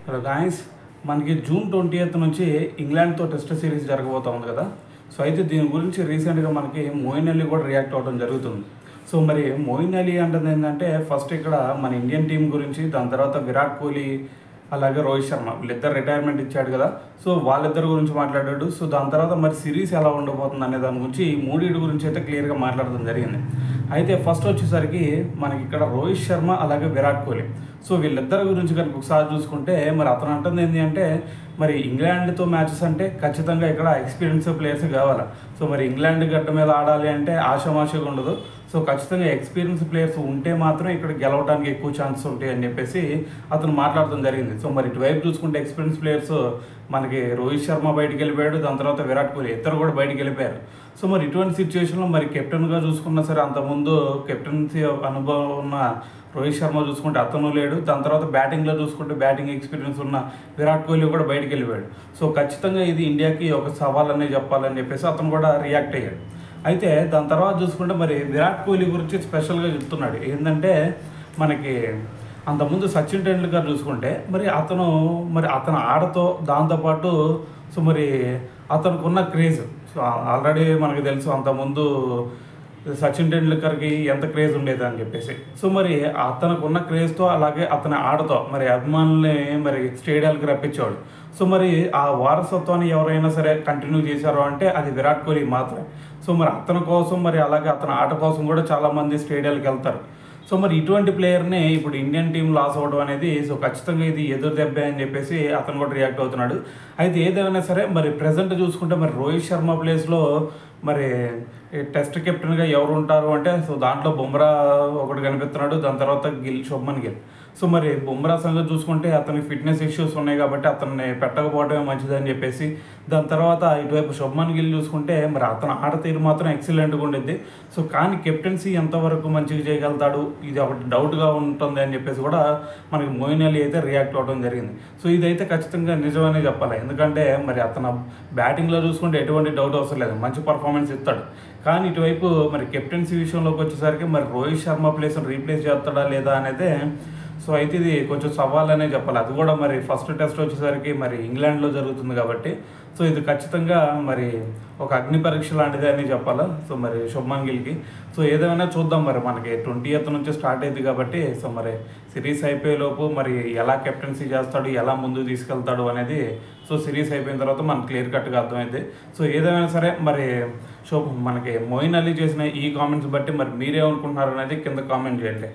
Hello guys, మనకి June 20th నుంచి ఇంగ్లాండ్తో test series జరగబోతూ ఉంది కదా. సో అయితే దీని గురించి రీసెంట్గా మనకి మోయిన్ అలీ కూడా రియాక్ట్ అవ్వడం జరుగుతుంది. సో మరి మోయిన్ అలీ అంటుంది ఏంటంటే, ఫస్ట్ ఇక్కడ మన ఇండియన్ టీం గురించి, దాని తర్వాత విరాట్ కోహ్లీ అలాగే రోహిత్ శర్మ వీళ్ళిద్దరు రిటైర్మెంట్ ఇచ్చాడు కదా. సో వాళ్ళిద్దరి గురించి మాట్లాడాడు. సో దాని తర్వాత మరి సిరీస్ ఎలా ఉండబోతుంది అనే దాని గురించి ఈ మూడింటి గురించి అయితే క్లియర్గా మాట్లాడడం జరిగింది. అయితే ఫస్ట్ వచ్చేసరికి మనకి ఇక్కడ రోహిత్ శర్మ అలాగే విరాట్ కోహ్లీ. సో వీళ్ళిద్దరి గురించి కనుక ఒకసారి చూసుకుంటే, మరి అతను అంటుంది ఏంటి అంటే, మరి ఇంగ్లాండ్తో మ్యాచెస్ అంటే ఖచ్చితంగా ఇక్కడ ఎక్స్పీరియన్స్ ప్లేయర్స్ కావాలి. సో మరి ఇంగ్లాండ్ గడ్డ మీద ఆడాలి అంటే ఆషామాషిగా ఉండదు. సో ఖచ్చితంగా ఎక్స్పీరియన్స్ ప్లేయర్స్ ఉంటే మాత్రం ఇక్కడ గెలవడానికి ఎక్కువ ఛాన్సెస్ ఉంటాయి అని చెప్పేసి అతను మాట్లాడడం జరిగింది. సో మరి ఇటువైపు చూసుకుంటే ఎక్స్పీరియన్స్ ప్లేయర్స్ మనకి రోహిత్ శర్మ బయటికి వెళ్ళిపోయాడు, దాని తర్వాత విరాట్ కోహ్లీ ఇద్దరు కూడా బయటికి వెళ్ళిపోయారు. సో మరి ఇటువంటి సిచ్యువేషన్లో మరి కెప్టెన్గా చూసుకున్నా సరే, అంతకుముందు కెప్టెన్సీ అనుభవం ఉన్న రోహిత్ శర్మ చూసుకుంటే అతను లేడు. దాని తర్వాత బ్యాటింగ్లో చూసుకుంటే బ్యాటింగ్ ఎక్స్పీరియన్స్ ఉన్న విరాట్ కోహ్లీ కూడా బయటికి వెళ్ళిపోయాడు. సో ఖచ్చితంగా ఇది ఇండియాకి ఒక సవాల్ అనే చెప్పాలని చెప్పేసి అతను కూడా రియాక్ట్ అయ్యాడు. అయితే దాని తర్వాత చూసుకుంటే మరి విరాట్ కోహ్లీ గురించి స్పెషల్గా చెప్తున్నాడు. ఏంటంటే, మనకి అంతకుముందు సచిన్ టెండూల్కర్ చూసుకుంటే మరి అతను ఆడతో దాంతోపాటు సో మరి అతనుకున్న క్రేజ్, సో ఆల్రెడీ మనకు తెలుసు అంతకుముందు సచిన్ టెండూల్కర్కి ఎంత క్రేజ్ ఉండేది అని చెప్పేసి. సో మరి అతనుకున్న క్రేజ్తో అలాగే అతని ఆడతో మరి అభిమానుల్ని మరి స్టేడియాలకు రప్పించేవాడు. సో మరి ఆ వారసత్వాన్ని ఎవరైనా సరే కంటిన్యూ చేశారు అంటే అది విరాట్ కోహ్లీ మాత్రమే. సో మరి అతని కోసం మరి అలాగే అతని ఆట కోసం కూడా చాలామంది స్టేడియాలకు వెళ్తారు. సో మరి ఇటువంటి ప్లేయర్ని ఇప్పుడు ఇండియన్ టీం లాస్ అవ్వడం అనేది సో ఖచ్చితంగా ఇది ఎదురు దెబ్బే అని చెప్పేసి అతను కూడా రియాక్ట్ అవుతున్నాడు. అయితే ఏదైనా సరే మరి ప్రజెంట్ చూసుకుంటే మరి రోహిత్ శర్మ ప్లేస్లో మరి టెస్ట్ కెప్టెన్గా ఎవరు ఉంటారు అంటే, సో దాంట్లో బుమ్రా ఒకటి కనిపిస్తున్నాడు, దాని తర్వాత శుభ్మన్ గిల్. సో మరి బుమ్రా సంగతి చూసుకుంటే అతనికి ఫిట్నెస్ ఇష్యూస్ ఉన్నాయి కాబట్టి అతన్ని పెట్టకపోవడమే మంచిదని చెప్పేసి, దాని తర్వాత ఇటువైపు శుభ్మన్ గిల్ చూసుకుంటే మరి అతను ఆట తీరు మాత్రం ఎక్సలెంట్గా ఉండిద్ది. సో కానీ కెప్టెన్సీ ఎంతవరకు మంచిగా చేయగలుగుతాడు, ఇది ఒకటి డౌట్గా ఉంటుంది అని చెప్పేసి కూడా మనకి మోయిన్ అలీ అయితే రియాక్ట్ అవ్వడం జరిగింది. సో ఇదైతే ఖచ్చితంగా నిజమనే చెప్పాలి. ఎందుకంటే మరి అతను బ్యాటింగ్లో చూసుకుంటే ఎటువంటి డౌట్ అవసరం లేదు, మంచి పర్ఫార్మెన్స్ ఇస్తాడు. కానీ ఇటువైపు మరి కెప్టెన్సీ విషయంలోకి వచ్చేసరికి మరి రోహిత్ శర్మ ప్లేస్ని రీప్లేస్ చేస్తాడా లేదా అనేది సో అయితే ఇది కొంచెం సవాలనే చెప్పాలి. అది కూడా మరి ఫస్ట్ టెస్ట్ వచ్చేసరికి మరి ఇంగ్లాండ్లో జరుగుతుంది కాబట్టి సో ఇది ఖచ్చితంగా మరి ఒక అగ్ని పరీక్ష లాంటిదే అని చెప్పాలి. సో మరి శుభ్మన్ గిల్కి సో ఏదేమైనా చూద్దాం. మరి మనకి 20th నుంచి స్టార్ట్ అయింది కాబట్టి సో మరి సిరీస్ అయిపోయేలోపు మరి ఎలా కెప్టెన్సీ చేస్తాడు, ఎలా ముందుకు తీసుకెళ్తాడు అనేది సో సిరీస్ అయిపోయిన తర్వాత మనకు క్లియర్ కట్గా అర్థమైంది. సో ఏదేమైనా సరే మరి మనకి మోయిన్ అలీ చేసిన ఈ కామెంట్స్ బట్టి మరి మీరేమనుకుంటున్నారు అనేది కింద కామెంట్ చేయండి.